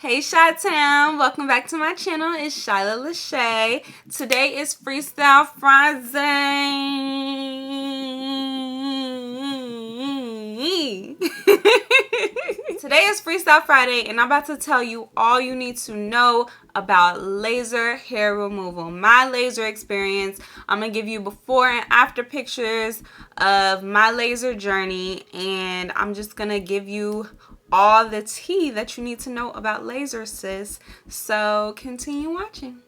Hey Chi-Town, welcome back to my channel. It's shailah.leshe. Today is Freestyle Friday. Today is Freestyle Friday and I'm about to tell you all you need to know about laser hair removal. My laser experience. I'm going to give you before and after pictures of my laser journey, and I'm just going to give you all the tea that you need to know about laser, sis. So continue watching.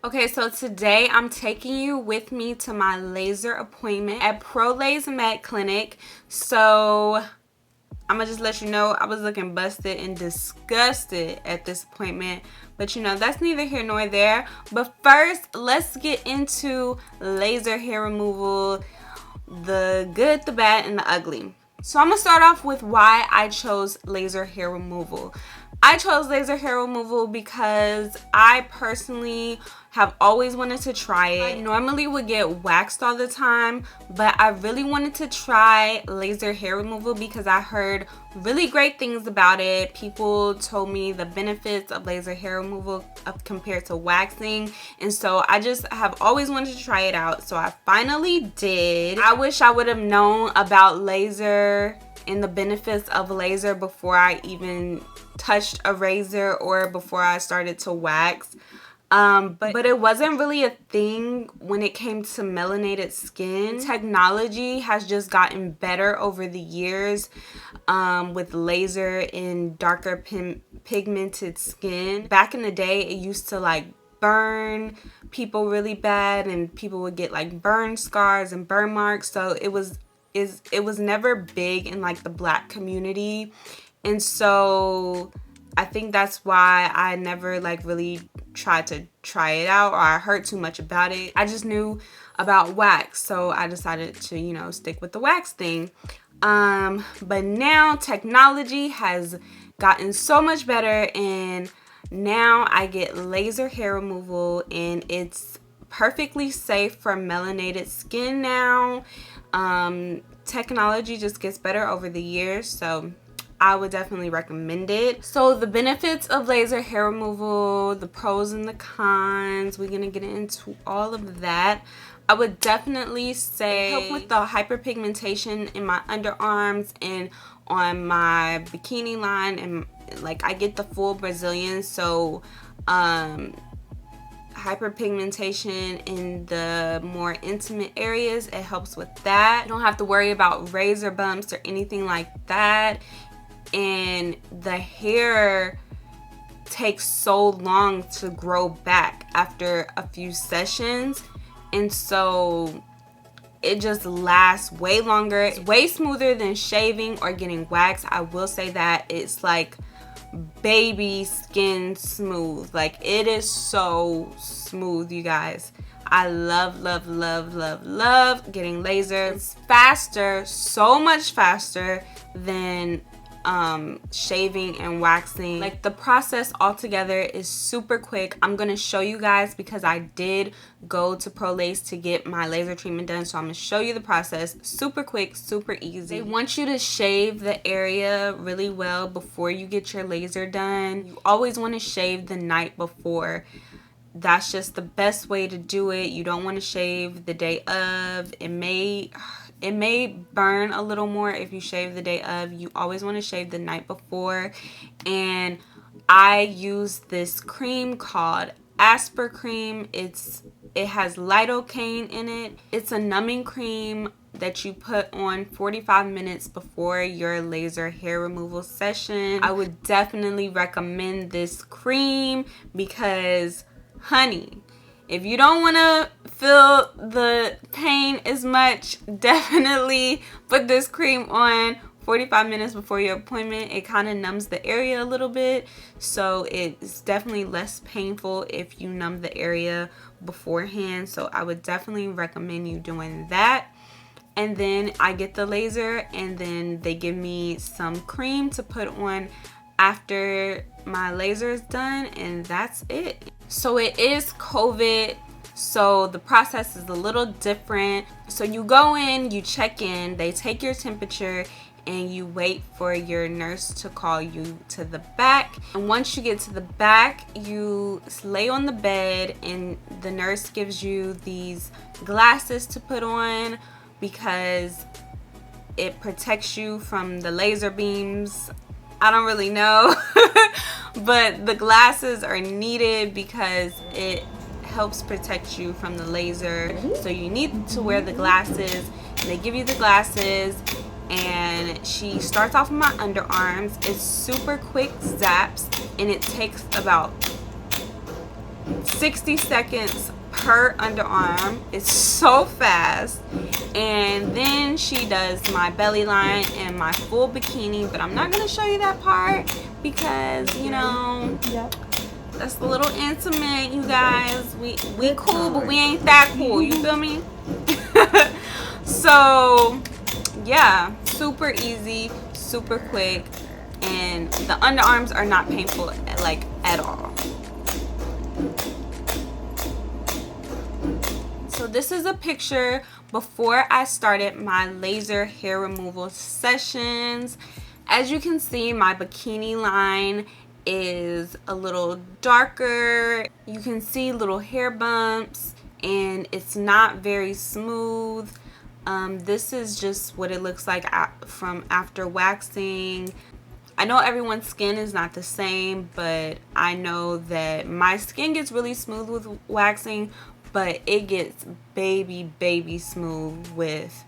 Okay, so today I'm taking you with me to my laser appointment at PROLASE Med Clinic. So I'm gonna just let you know I was looking busted and disgusted at this appointment, but you know, that's neither here nor there. But first, let's get into laser hair removal, the good, the bad, and the ugly. So I'm gonna start off with why I chose laser hair removal. I chose laser hair removal because I personally have always wanted to try it. I normally would get waxed all the time, but I really wanted to try laser hair removal because I heard really great things about it. People told me the benefits of laser hair removal compared to waxing, and so I just have always wanted to try it out. So I finally did. I wish I would have known about laser and the benefits of laser before I even touched a razor or before I started to wax. But it wasn't really a thing when it came to melanated skin. Technology has just gotten better over the years with laser in darker pigmented skin. Back in the day, it used to like burn people really bad, and people would get like burn scars and burn marks. So it was never big in like the black community, and so I think that's why I never like really tried to try it out, or I heard too much about it. I just knew about wax, so I decided to, you know, stick with the wax thing. But now technology has gotten so much better, and now I get laser hair removal, and it's perfectly safe for melanated skin now. Technology just gets better over the years, so I would definitely recommend it. So the benefits of laser hair removal, the pros and the cons, we're gonna get into all of that. I would definitely say help with the hyperpigmentation in my underarms and on my bikini line, and like I get the full Brazilian, so hyperpigmentation in the more intimate areas, it helps with that. You don't have to worry about razor bumps or anything like that, and the hair takes so long to grow back after a few sessions, and so it just lasts way longer. It's way smoother than shaving or getting waxed. I will say that it's like baby skin smooth. Like, it is so smooth, you guys. I love getting laser. It's faster, so much faster than shaving and waxing. Like, the process altogether is super quick. I'm gonna show you guys because I did go to PROLASE to get my laser treatment done, so I'm gonna show you the process. Super quick, super easy. They want you to shave the area really well before you get your laser done. You always want to shave the night before. That's just the best way to do it. You don't want to shave the day of. It may burn a little more if you shave the day of. You always want to shave the night before. And I use this cream called ASPERCREAM. It has LIDOCAINE in it. It's a numbing cream that you put on 45 minutes before your laser hair removal session. I would definitely recommend this cream because, honey, if you don't want to feel the pain as much, definitely put this cream on 45 minutes before your appointment. It kind of numbs the area a little bit, so it's definitely less painful if you numb the area beforehand. So I would definitely recommend you doing that. And then I get the laser, and then they give me some cream to put on after my laser is done, and that's it. So it is COVID So the process is a little different. So you go in, you check in, they take your temperature, and you wait for your nurse to call you to the back. And once you get to the back, you lay on the bed and the nurse gives you these glasses to put on because it protects you from the laser beams. I don't really know, but the glasses are needed because it helps protect you from the laser. So you need to wear the glasses. They give you the glasses, and she starts off with my underarms. It's super quick zaps, and it takes about 60 seconds per underarm. It's so fast. And then she does my belly line and my full bikini, but I'm not gonna show you that part because, you know, that's a little intimate, you guys. We cool, but we ain't that cool, you feel me? So yeah, super easy, super quick, and the underarms are not painful like at all. So this is a picture before I started my laser hair removal sessions. As you can see, my bikini line is a little darker. You can see little hair bumps, and it's not very smooth. This is just what it looks like from after waxing. I know everyone's skin is not the same, but I know that my skin gets really smooth with waxing, but it gets baby smooth with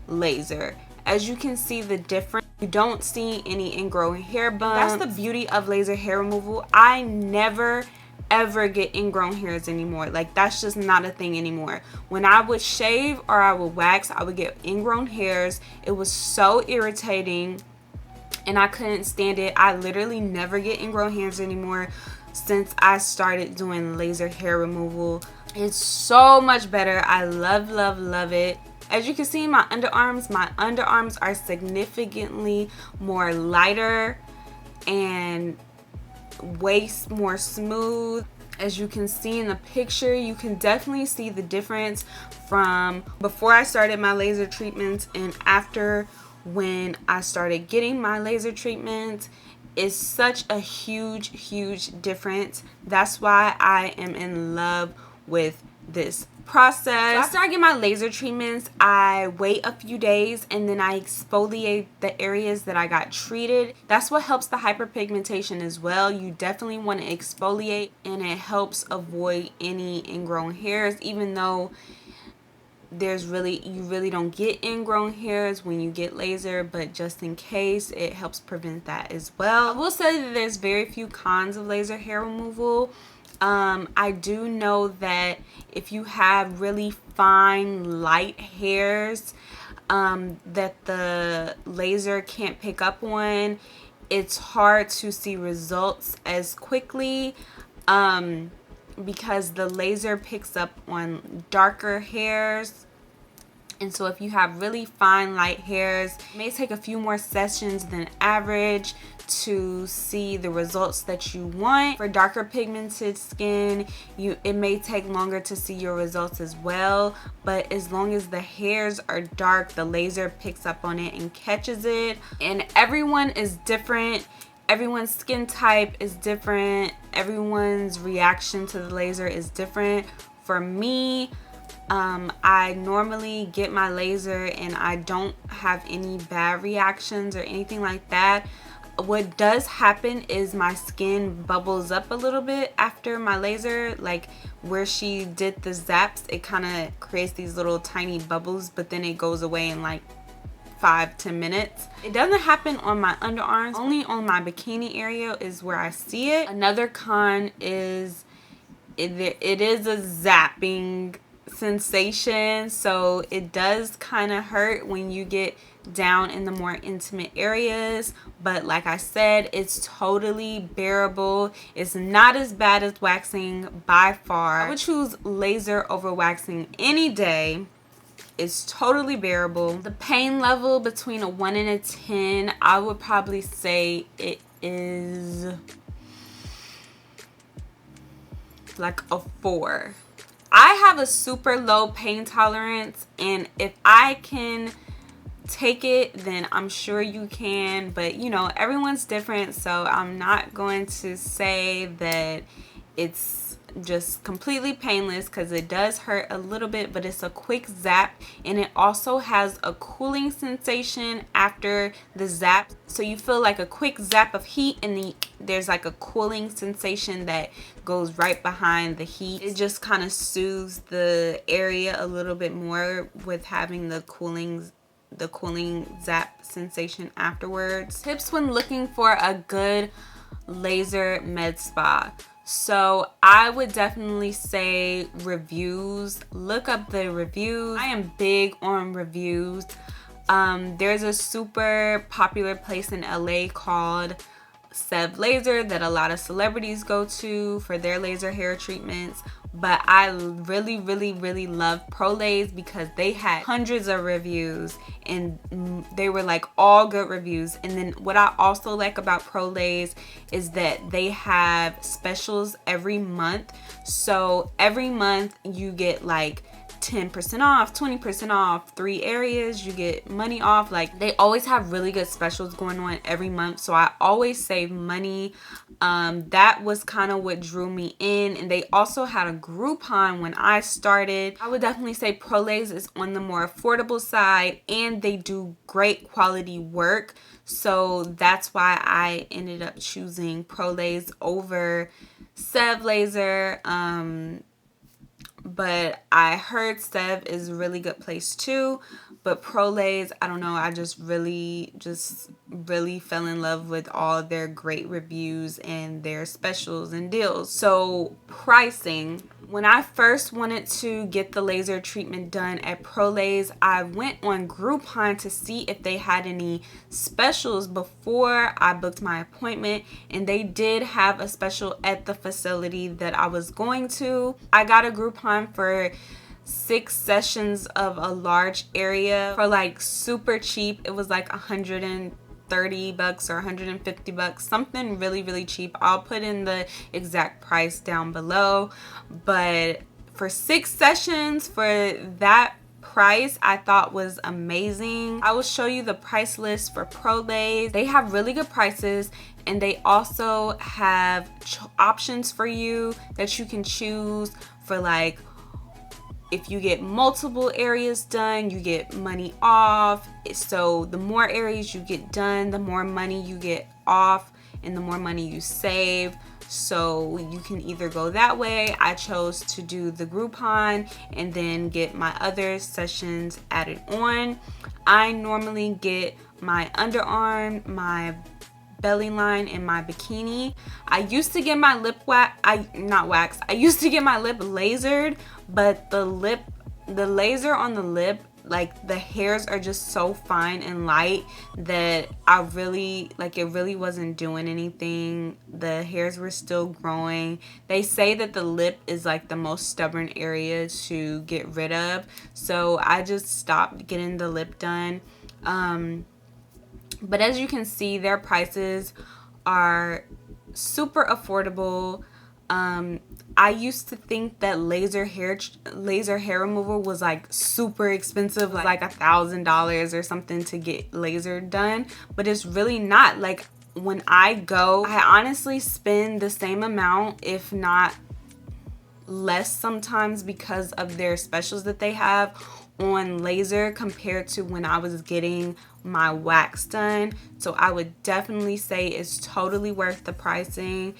laser. As you can see the difference, you don't see any ingrown hair bumps. That's the beauty of laser hair removal. I never ever get ingrown hairs anymore. Like, that's just not a thing anymore. When I would shave or I would wax, I would get ingrown hairs. It was so irritating and I couldn't stand it. I literally never get ingrown hairs anymore since I started doing laser hair removal. It's so much better. I love it. As you can see, my underarms are significantly more lighter and way more smooth. As you can see in the picture, you can definitely see the difference from before I started my laser treatments and after when I started getting my laser treatment. Is such a huge difference. That's why I am in love with this process. So after I get my laser treatments, I wait a few days and then I exfoliate the areas that I got treated. That's what helps the hyperpigmentation as well. You definitely want to exfoliate, and it helps avoid any ingrown hairs, even though you really don't get ingrown hairs when you get laser, but just in case, it helps prevent that as well. I will say that there's very few cons of laser hair removal. I do know that if you have really fine light hairs that the laser can't pick up on, it's hard to see results as quickly because the laser picks up on darker hairs. And so if you have really fine light hairs, it may take a few more sessions than average to see the results that you want. For darker pigmented skin, it may take longer to see your results as well, but as long as the hairs are dark, the laser picks up on it and catches it. And everyone is different. Everyone's skin type is different. Everyone's reaction to the laser is different. For me, I normally get my laser and I don't have any bad reactions or anything like that. What does happen is my skin bubbles up a little bit after my laser. Like where she did the zaps, it kind of creates these little tiny bubbles, but then it goes away in like 5-10 minutes. It doesn't happen on my underarms. Only on my bikini area is where I see it. Another con is it is a zapping sensation, so it does kind of hurt when you get down in the more intimate areas, but like I said, it's totally bearable. It's not as bad as waxing by far. I would choose laser over waxing any day. It's totally bearable. The pain level between a 1 and a 10, I would probably say it is like a 4. I have a super low pain tolerance, and if I can take it, then I'm sure you can, but you know, everyone's different, so I'm not going to say that it's just completely painless, because it does hurt a little bit, but it's a quick zap, and it also has a cooling sensation after the zap, so you feel like a quick zap of heat, and then there's like a cooling sensation that goes right behind the heat. It just kind of soothes the area a little bit more with having the cooling zap sensation afterwards. Tips when looking for a good laser med spa. So I would definitely say reviews. Look up the reviews. I am big on reviews. There's a super popular place in LA called Sev Laser that a lot of celebrities go to for their laser hair treatments, but I really love PROLASE because they had hundreds of reviews, and they were like all good reviews. And then what I also like about PROLASE is that they have specials every month, so every month you get like 10% off, 20% off, 3 areas, you get money off. Like, they always have really good specials going on every month, so I always save money. That was kind of what drew me in. And they also had a Groupon when I started. I would definitely say PROLASE is on the more affordable side, and they do great quality work, so that's why I ended up choosing PROLASE over Sev Laser. But I heard Sev is a really good place too, but PROLASE, I don't know, I just really fell in love with all their great reviews and their specials and deals. So pricing, when I first wanted to get the laser treatment done at PROLASE, I went on Groupon to see if they had any specials before I booked my appointment, and they did have a special at the facility that I was going to. I got a Groupon for 6 sessions of a large area for like super cheap. It was like $130 or $150, something really cheap. I'll put in the exact price down below, but for 6 sessions for that price, I thought was amazing. I will show you the price list for PROLASE. They have really good prices, and they also have options for you that you can choose for, like, if you get multiple areas done, you get money off. So the more areas you get done, the more money you get off, and the more money you save. So you can either go that way. I chose to do the Groupon and then get my other sessions added on. I normally get my underarm, my belly line, and my bikini. I used to get my lip I used to get my lip lasered, but the laser on the lip, like, the hairs are just so fine and light that it really wasn't doing anything. The hairs were still growing. They say that the lip is like the most stubborn area to get rid of, so I just stopped getting the lip done. But as you can see, their prices are super affordable. I used to think that laser hair removal was like super expensive, like $1,000 or something to get lasered done, but it's really not. Like, when I go, I honestly spend the same amount, if not less sometimes, because of their specials that they have on laser compared to when I was getting my wax done. So I would definitely say it's totally worth the pricing.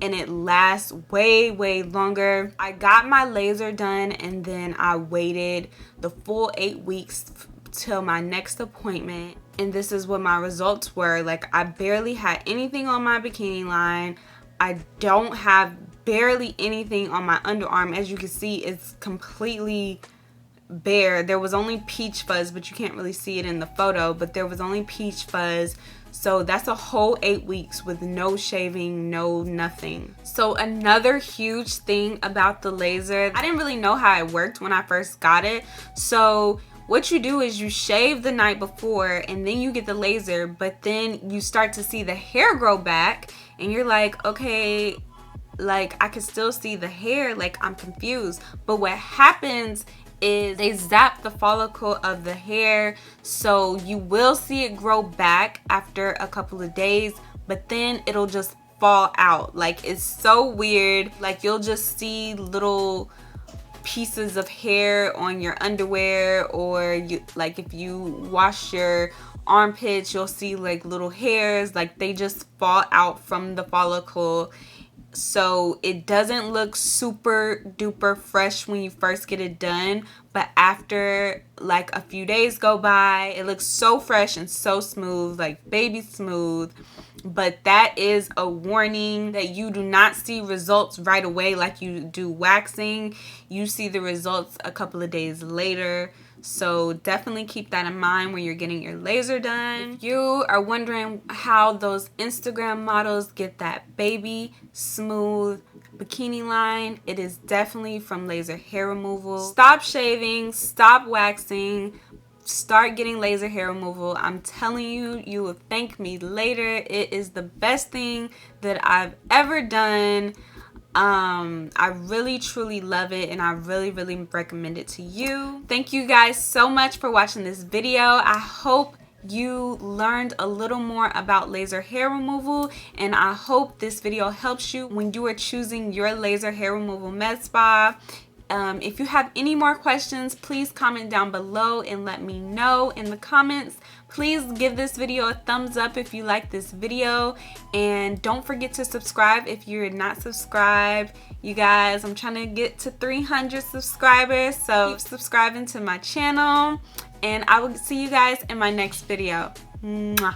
And it lasts way longer. I got my laser done, and then I waited the full 8 weeks till my next appointment, and this is what my results were. Like, I barely had anything on my bikini line. I don't have barely anything on my underarm. As you can see, it's completely bare. There was only peach fuzz, but you can't really see it in the photo, but there was only peach fuzz. So that's a whole 8 weeks with no shaving, no nothing. So another huge thing about the laser, I didn't really know how it worked when I first got it. So what you do is you shave the night before, and then you get the laser, but then you start to see the hair grow back, and you're like, okay, like I can still see the hair. Like, I'm confused. But what happens is they zap the follicle of the hair, so you will see it grow back after a couple of days, but then it'll just fall out. Like, it's so weird. Like, you'll just see little pieces of hair on your underwear, or you, like, if you wash your armpits, you'll see like little hairs, like they just fall out from the follicle. So it doesn't look super duper fresh when you first get it done, but after like a few days go by, it looks so fresh and so smooth, like baby smooth. But that is a warning that you do not see results right away like you do waxing. You see the results a couple of days later. So definitely keep that in mind when you're getting your laser done. If you are wondering how those Instagram models get that baby smooth bikini line, it is definitely from laser hair removal. Stop shaving, stop waxing, start getting laser hair removal. I'm telling you, you will thank me later. It is the best thing that I've ever done. I really truly love it, and I really recommend it to you. Thank you guys so much for watching this video. I hope you learned a little more about laser hair removal, and I hope this video helps you when you are choosing your laser hair removal med spa. If you have any more questions, please comment down below and let me know in the comments. Please give this video a thumbs up if you like this video, and don't forget to subscribe if you're not subscribed. You guys, I'm trying to get to 300 subscribers, so keep subscribing to my channel, and I will see you guys in my next video. Mwah.